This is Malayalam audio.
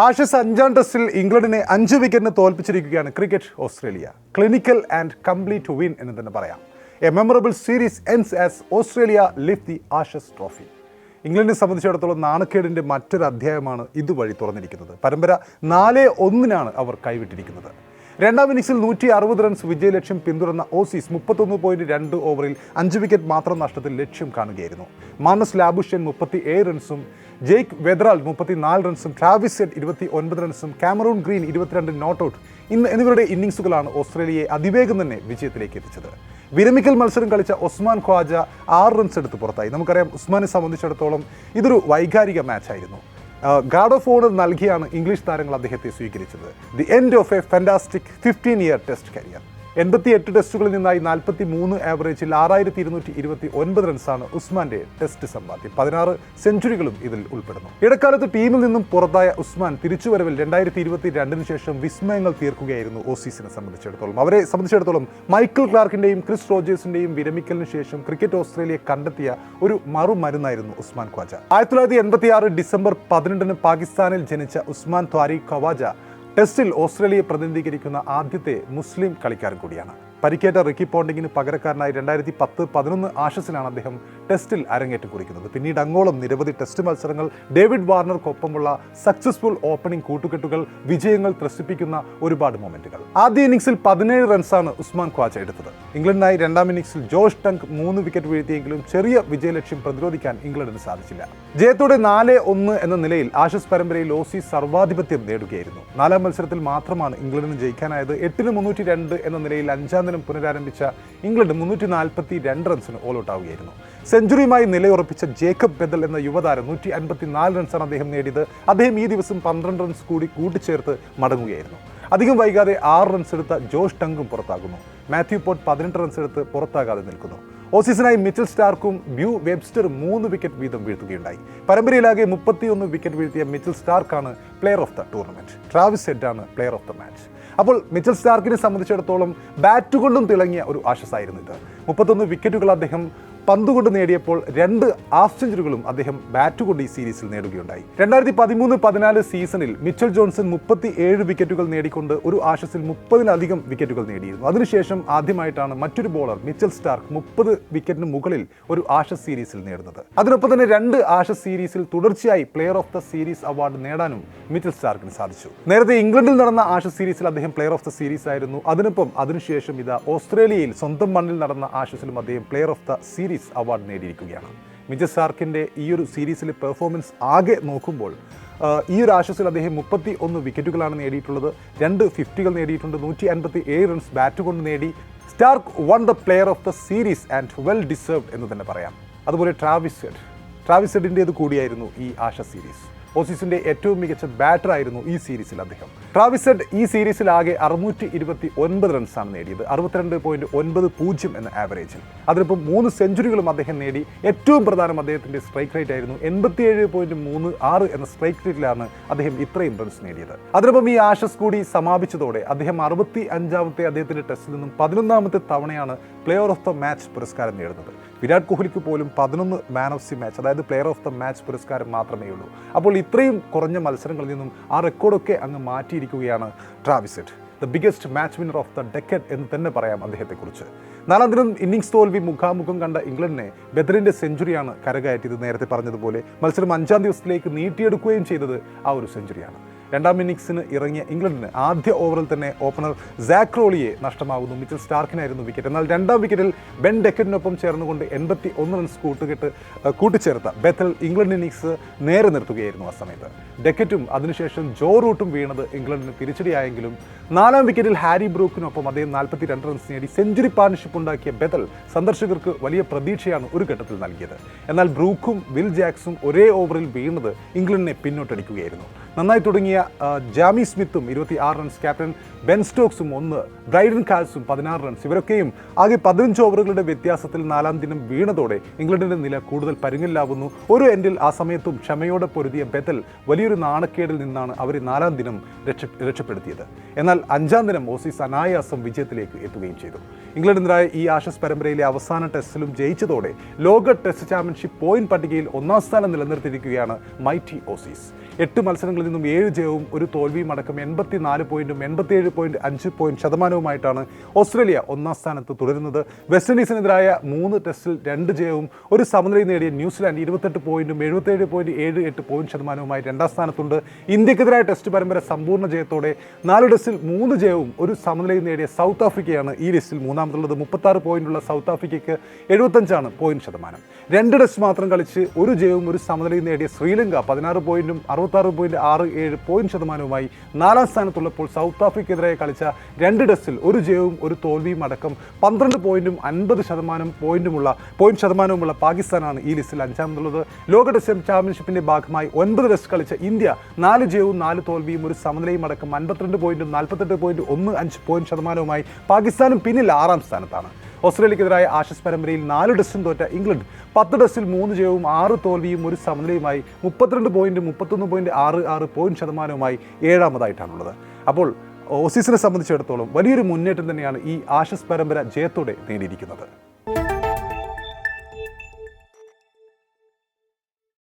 ആഷസ് അഞ്ചാം ടെസ്റ്റിൽ ഇംഗ്ലണ്ടിനെ 5 വിക്കറ്റിന് തോൽപ്പിച്ചിരിക്കുകയാണ് cricket Australia. Clinical and complete win എന്ന് തന്നെ പറയാം. A memorable series ends as Australia lift the Ashes trophy. ഇംഗ്ലണ്ടിനെ സംബന്ധിച്ചിടത്തോളം നാണക്കേടിൻ്റെ മറ്റൊരു അധ്യായമാണ് ഇതുവഴി തുറന്നിരിക്കുന്നത്. പരമ്പര 4-1 അവർ കൈവിട്ടിരിക്കുന്നത്. രണ്ടാം ഇന്നിംഗ്സിൽ 160 റൺസ് വിജയലക്ഷ്യം പിന്തുടർന്ന ഓസീസ് 31.2 ഓവറിൽ 5 വിക്കറ്റ് മാത്രം നഷ്ടത്തിൽ ലക്ഷ്യം കാണുകയായിരുന്നു. മാർണസ് ലാബുഷ്യൻ 37 റൺസും ജെയ്ക്ക് വെദറാൾഡ് 34 റൺസും ട്രാവിസ് ഹെഡ് 29 റൺസും കാമറൂൺ ഗ്രീൻ 22 നോട്ട് ഔട്ട് എന്നിവരുടെ ഇന്നിംഗ്സുകളാണ് ഓസ്ട്രേലിയയെ അതിവേഗം തന്നെ വിജയത്തിലേക്ക് എത്തിച്ചത്. വിരമിക്കൽ മത്സരം കളിച്ച ഉസ്മാൻ ഖ്വാജ 6 റൺസ് എടുത്ത് പുറത്തായി. നമുക്കറിയാം, ഉസ്മാനെ സംബന്ധിച്ചിടത്തോളം ഇതൊരു വൈകാരിക മാച്ചായിരുന്നു. ഗാർഡ് ഓഫ് ഓണർ നൽകിയാണ് ഇംഗ്ലീഷ് താരങ്ങൾ അദ്ദേഹത്തെ സ്വീകരിച്ചത്. The end of A fantastic 15-year test career. 88 ടെസ്റ്റുകളിൽ നിന്നായി 43 ആവറേജിൽ 6229 റൺസാണ് ഉസ്മാന്റെ ടെസ്റ്റ് സമ്പാദ്യം. 16 സെഞ്ചുറികളും ഇതിൽ ഉൾപ്പെടുന്നു. ഇടക്കാലത്ത് ടീമിൽ നിന്നും പുറത്തായ ഉസ്മാൻ തിരിച്ചുവരവിൽ 2022 ശേഷം വിസ്മയങ്ങൾ തീർക്കുകയായിരുന്നു ഓസീസിനെ സംബന്ധിച്ചിടത്തോളം. അവരെ സംബന്ധിച്ചിടത്തോളം മൈക്കിൾ ക്ലാർക്കിന്റെയും ക്രിസ് റോജേഴ്സിന്റെയും വിരമിക്കലിന് ശേഷം ക്രിക്കറ്റ് ഓസ്ട്രേലിയ കണ്ടെത്തിയ ഒരു മറുമരുന്നായിരുന്നു ഉസ്മാൻ ഖ്വാജ. 1986 ഡിസംബർ 12 പാകിസ്ഥാനിൽ ജനിച്ച ഉസ്മാൻ ത്വാരിഖ് ഖവാജ ടെസ്റ്റിൽ ഓസ്ട്രേലിയയെ പ്രതിനിധീകരിക്കുന്ന ആദ്യത്തെ മുസ്ലിം കളിക്കാരൻ കൂടിയാണ്. പരിക്കേറ്റ റിക്കി പോണ്ടിങ്ങിന് പകരക്കാരനായി 2010-11 ആഷസിലാണ് അദ്ദേഹം ടെസ്റ്റിൽ അരങ്ങേറ്റം കുറിക്കുന്നത്. പിന്നീട് അങ്ങോളം നിരവധി ടെസ്റ്റ് മത്സരങ്ങൾ, ഡേവിഡ് വാർണർക്കൊപ്പമുള്ള സക്സസ്ഫുൾ ഓപ്പണിംഗ് കൂട്ടുകെട്ടുകൾ, വിജയങ്ങൾ ത്രസിപ്പിക്കുന്ന ഒരുപാട് മൊമെന്റുകൾ. ആദ്യ ഇന്നിംഗ്സിൽ 17 റൺസാണ് ഉസ്മാൻ ഖ്വാജ എടുത്തത്. ഇംഗ്ലണ്ടിനായി രണ്ടാം ഇന്നിംഗ്സിൽ ജോഷ് ടങ്ക് 3 വിക്കറ്റ് വീഴ്ത്തിയെങ്കിലും ചെറിയ വിജയലക്ഷ്യം പ്രതിരോധിക്കാൻ ഇംഗ്ലണ്ടിന് സാധിച്ചില്ല. ജയത്തോടെ 4-1 എന്ന നിലയിൽ ആഷസ് പരമ്പരയിൽ ഓസീസ് സർവാധിപത്യം നേടുകയായിരുന്നു. 4ാം മത്സരത്തിൽ മാത്രമാണ് ഇംഗ്ലണ്ടിന് ജയിക്കാനായത്. 8ന് 302 എന്ന നിലയിൽ 5ാം ദിനം പുനരാരംഭിച്ച ഇംഗ്ലണ്ട് 342 റൺസിന് ഓൾ ഔട്ട് ആവുകയായിരുന്നു. സെഞ്ചുറിയുമായി നിലയുറപ്പിച്ച ജേക്കബ് ബെദൽ എന്ന യുവതാരം 154 റൺസാണ് അദ്ദേഹം നേടിയത്. അദ്ദേഹം ഈ ദിവസം 12 റൺസ് കൂടി കൂട്ടിച്ചേർത്ത് മടങ്ങുകയായിരുന്നു. അധികം വൈകാതെ 6 റൺസ് എടുത്ത ജോഷ് ടങ്കും പുറത്താകുന്നു. മാത്യു പോട്ട് 18 റൺസ് എടുത്ത് പുറത്താകാതെ നിൽക്കുന്നു. ഓസീസിനായി മിച്ചൽ സ്റ്റാർക്കും ബ്യൂ വെബ്സ്റ്റർ 3 വിക്കറ്റ് വീതം വീഴ്ത്തുകയുണ്ടായി. പരമ്പരയിലാകെ 31 വിക്കറ്റ് വീഴ്ത്തിയ മിച്ചൽ സ്റ്റാർക്കാണ് player of the tournament. Travis ഹെഡാണ് പ്ലെയർ ഓഫ് ദ മാച്ച്. അപ്പോൾ മിച്ചൽ സ്റ്റാർക്കിനെ സംബന്ധിച്ചിടത്തോളം ബാറ്റുകൊണ്ടും തിളങ്ങിയ ഒരു ആഷസായിരുന്നു ഇത്. 31 വിക്കറ്റുകൾ അദ്ദേഹം പന്തുകൊണ്ട് നേടിയപ്പോൾ 2 ഹാഫ് സെഞ്ചുറികളും അദ്ദേഹം ബാറ്റുകൊണ്ട് ഈ സീരീസിൽ നേടുകയുണ്ടായി. 2013-14 സീസണിൽ മിച്ചൽ ജോൺസൺ 37 വിക്കറ്റുകൾ നേടിക്കൊണ്ട് ഒരു ആഷസിൽ 30-ലധികം വിക്കറ്റുകൾ നേടിയിരുന്നു. അതിനുശേഷം ആദ്യമായിട്ടാണ് മറ്റൊരു ബോളർ മിച്ചൽ സ്റ്റാർക്ക് 30 വിക്കറ്റിന് മുകളിൽ ഒരു ആഷസ് സീരീസിൽ നേടുന്നത്. അതിനൊപ്പം തന്നെ 2 ആഷസ് സീരീസിൽ തുടർച്ചയായി player of the series award നേടാനും മിച്ചൽ സ്റ്റാർക്കിന് സാധിച്ചു. നേരത്തെ ഇംഗ്ലണ്ടിൽ നടന്ന ആഷസ് സീരീസിൽ അദ്ദേഹം പ്ലെയർ ഓഫ് ദ സീരീസ് ആയിരുന്നു. അതിനുശേഷം ഇതാ ഓസ്ട്രേലിയയിൽ സ്വന്തം മണ്ണിൽ നടന്ന ആഷസിലും അദ്ദേഹം player of the series award നേടിയിരിക്കുകയാണ്. മിച്ചൽ സ്റ്റാർക്കിന്റെ ഈ ഒരു സീരീസിലെ പെർഫോമൻസ് ആകെ നോക്കുമ്പോൾ ഈ ഒരു ആഷസിൽ അദ്ദേഹം 31 വിക്കറ്റുകളാണ് നേടിയിട്ടുള്ളത്. 2 50കൾ നേടിയിട്ടുണ്ട്. 157 റൺസ് ബാറ്റ് കൊണ്ട് നേടി. Starc won the player of the series and well deserved എന്ന് തന്നെ പറയാം. അതുപോലെ ട്രാവിസ് ഹെഡിൻ്റേത് കൂടിയായിരുന്നു ഈ ആഷസ് സീരീസ്. ഓസീസിന്റെ ഏറ്റവും മികച്ച ബാറ്റർ ആയിരുന്നു ഈ സീരീസിൽ അദ്ദേഹം. ട്രാവിസ് ഹെഡ് ഈ സീരീസിൽ ആകെ 629 റൺസാണ് നേടിയത്, 62.90 എന്ന ആവറേജിൽ. അതിനൊപ്പം 3 സെഞ്ചുറികളും അദ്ദേഹം നേടി. ഏറ്റവും പ്രധാനം അദ്ദേഹത്തിന്റെ സ്ട്രൈക്ക് റേറ്റ് ആയിരുന്നു. 87.36 എന്ന സ്ട്രൈക്ക് റേറ്റിലാണ് അദ്ദേഹം ഇത്രയും റൺസ് നേടിയത്. അതിനൊപ്പം ഈ ആഷസ് കൂടി സമാപിച്ചതോടെ അദ്ദേഹം 65ാമത്തെ അദ്ദേഹത്തിന്റെ ടെസ്റ്റിൽ നിന്നും 11ാമത്തെ തവണയാണ് പ്ലെയർ ഓഫ് ദ മാച്ച് പുരസ്കാരം നേടുന്നത്. വിരാട് കോഹ്ലിക്ക് പോലും 11 മാൻ ഓഫ് ദി മാച്ച്, അതായത് പ്ലെയർ ഓഫ് ദ മാച്ച് പുരസ്കാരം മാത്രമേ ഉള്ളൂ. അപ്പോൾ ഇത്രയും കുറഞ്ഞ മത്സരങ്ങളിൽ നിന്നും ആ റെക്കോർഡൊക്കെ അങ്ങ് മാറ്റിയിരിക്കുകയാണ് Travis Head. The biggest match winner of the decade എന്ന് തന്നെ പറയാം അദ്ദേഹത്തെക്കുറിച്ച്. 4ാം ദിനം ഇന്നിംഗ്സ് തോൽവി മുഖാമുഖം കണ്ട ഇംഗ്ലണ്ടിനെ ബെദറിന്റെ സെഞ്ചുറിയാണ് കരകയറ്റിയത്. നേരത്തെ പറഞ്ഞതുപോലെ മത്സരം 5ാം ദിവസത്തിലേക്ക് നീട്ടിയെടുക്കുകയും ചെയ്തത് ആ ഒരു സെഞ്ചുറിയാണ്. രണ്ടാം ഇന്നിംഗ്സിന് ഇറങ്ങിയ ഇംഗ്ലണ്ടിന് ആദ്യ ഓവറിൽ തന്നെ ഓപ്പണർ സാക് ക്രോളിയെ നഷ്ടമാകുന്നു. മിച്ചൽ സ്റ്റാർക്കിനായിരുന്നു വിക്കറ്റ്. എന്നാൽ 2ാം വിക്കറ്റിൽ ബെൻ ഡെക്കറ്റിനൊപ്പം ചേർന്നുകൊണ്ട് 81 റൺസ് കൂട്ടിച്ചേർത്ത ബെത്തൽ ഇംഗ്ലണ്ട് ഇന്നിംഗ്സ് നേരെ നിർത്തുകയായിരുന്നു ആ സമയത്ത്. ഡെക്കറ്റും അതിനുശേഷം ജോ റൂട്ടും വീണത് ഇംഗ്ലണ്ടിന് തിരിച്ചടിയായെങ്കിലും 4ാം വിക്കറ്റിൽ ഹാരി ബ്രൂക്കിനൊപ്പം അദ്ദേഹം 42 റൺസ് നേടി സെഞ്ചുറി പാർട്ണർഷിപ്പ് ഉണ്ടാക്കിയ ബെത്തൽ സന്ദർശകർക്ക് വലിയ പ്രതീക്ഷയാണ് ഒരു ഘട്ടത്തിൽ നൽകിയത്. എന്നാൽ ബ്രൂക്കും വിൽ ജാക്സും ഒരേ ഓവറിൽ വീണത് ഇംഗ്ലണ്ടിനെ പിന്നോട്ടടിക്കുകയായിരുന്നു. നന്നായി തുടങ്ങിയ ജാമി സ്മിത്തും 26 റൺസ്, ക്യാപ്റ്റൻ ബെൻ സ്റ്റോക്സും 1, ബ്രൈഡൻ കാൽസും 16 റൺസ്, ഇവരൊക്കെയും ആകെ 15 ഓവറുകളുടെ വ്യത്യാസത്തിൽ 4ാം ദിനം വീണതോടെ ഇംഗ്ലണ്ടിന്റെ നില കൂടുതൽ പരുങ്ങലിലാവുന്നു. ഒരു എൻഡിൽ ആ സമയത്തും ക്ഷമയോടെ പൊരുതിയ ബെത്തൽ വലിയൊരു നാണക്കേടിൽ നിന്നാണ് അവരെ 4ാം ദിനം രക്ഷപ്പെടുത്തിയത്. എന്നാൽ 5ാം ദിനം ഓസീസ് അനായാസം വിജയത്തിലേക്ക് എത്തുകയും ചെയ്തു. ഇംഗ്ലണ്ടിനെതിരായ ഈ ആഷസ് പരമ്പരയിലെ അവസാന ടെസ്റ്റിലും ജയിച്ചതോടെ ലോക ടെസ്റ്റ് ചാമ്പ്യൻഷിപ്പ് പോയിന്റ് പട്ടികയിൽ 1ാം സ്ഥാനം നിലനിർത്തിയിരിക്കുകയാണ് മൈറ്റി ഓസീസ്. 8 മത്സരങ്ങളിൽ നിന്നും 7 ജയവും ഒരു തോൽവിയും അടക്കം 84 പോയിന്റും 87.5 ശതമാനവുമായിട്ടാണ് ഓസ്ട്രേലിയ ഒന്നാം സ്ഥാനത്ത് തുടരുന്നത്. വെസ്റ്റ് ഇൻഡീസിനെതിരായ 3 ടെസ്റ്റിൽ 2 ജയവും ഒരു സമനിലയും നേടിയ ന്യൂസിലാൻഡ് 28 പോയിന്റും 77.78 പോയിന്റ് ശതമാനവുമായി രണ്ടാം സ്ഥാനത്തുണ്ട്. ഇന്ത്യക്കെതിരായ ടെസ്റ്റ് പരമ്പര സമ്പൂർണ്ണ ജയത്തോടെ 4 ടെസ്റ്റിൽ 3 ജയവും ഒരു സമനിലയും നേടിയ സൗത്ത് ആഫ്രിക്കയാണ് ഈ ലിസ്റ്റിൽ മൂന്നാമതുള്ളത്. 36 പോയിന്റുള്ള സൗത്ത് ആഫ്രിക്കയ്ക്ക് 75 പോയിന്റ് ശതമാനം. 2 ടെസ്റ്റ് മാത്രം കളിച്ച് ഒരു ജയവും ഒരു സമനിലയും നേടിയ ശ്രീലങ്ക 16 പോയിന്റും 66.67 പോയിന്റ് ശതമാനവുമായി 4ാം സ്ഥാനത്തുള്ളപ്പോൾ സൗത്ത് ആഫ്രിക്കയ്ക്കെതിരെ കളിച്ച 2 ടെസ്റ്റിൽ ഒരു ജയവും ഒരു തോൽവിയും അടക്കം 12 പോയിന്റും 50% പോയിന്റ് ശതമാനവുമുള്ള പാകിസ്ഥാനാണ് ഈ ലിസ്റ്റിൽ 5ാമതുള്ളത്. ലോക ടെസ്റ്റ് ചാമ്പ്യൻഷിപ്പിന്റെ ഭാഗമായി 9 ടെസ്റ്റ് കളിച്ച ഇന്ത്യ 4 ജയവും 4 തോൽവിയും ഒരു സമനിലയും അടക്കം 52 പോയിന്റും 48.15 പോയിന്റ് ശതമാനവുമായി പാകിസ്ഥാനും പിന്നിൽ 6ാം സ്ഥാനത്താണ്. ഓസ്ട്രേലിയക്കെതിരായ ആഷസ് പരമ്പരയിൽ 4 ടെസ്റ്റും തോറ്റ ഇംഗ്ലണ്ട് 10 ടെസ്റ്റിൽ 3 ജയവും 6 തോൽവിയും ഒരു സമനിലയുമായി 32 പോയിന്റും 31.66 പോയിന്റ് ശതമാനവുമായി 7ാമതായിട്ടാണുള്ളത്. അപ്പോൾ ഓസീസിനെ സംബന്ധിച്ചിടത്തോളം വലിയൊരു മുന്നേറ്റം തന്നെയാണ് ഈ ആഷസ് പരമ്പര ജയത്തോടെ നേടിയിരിക്കുന്നത്.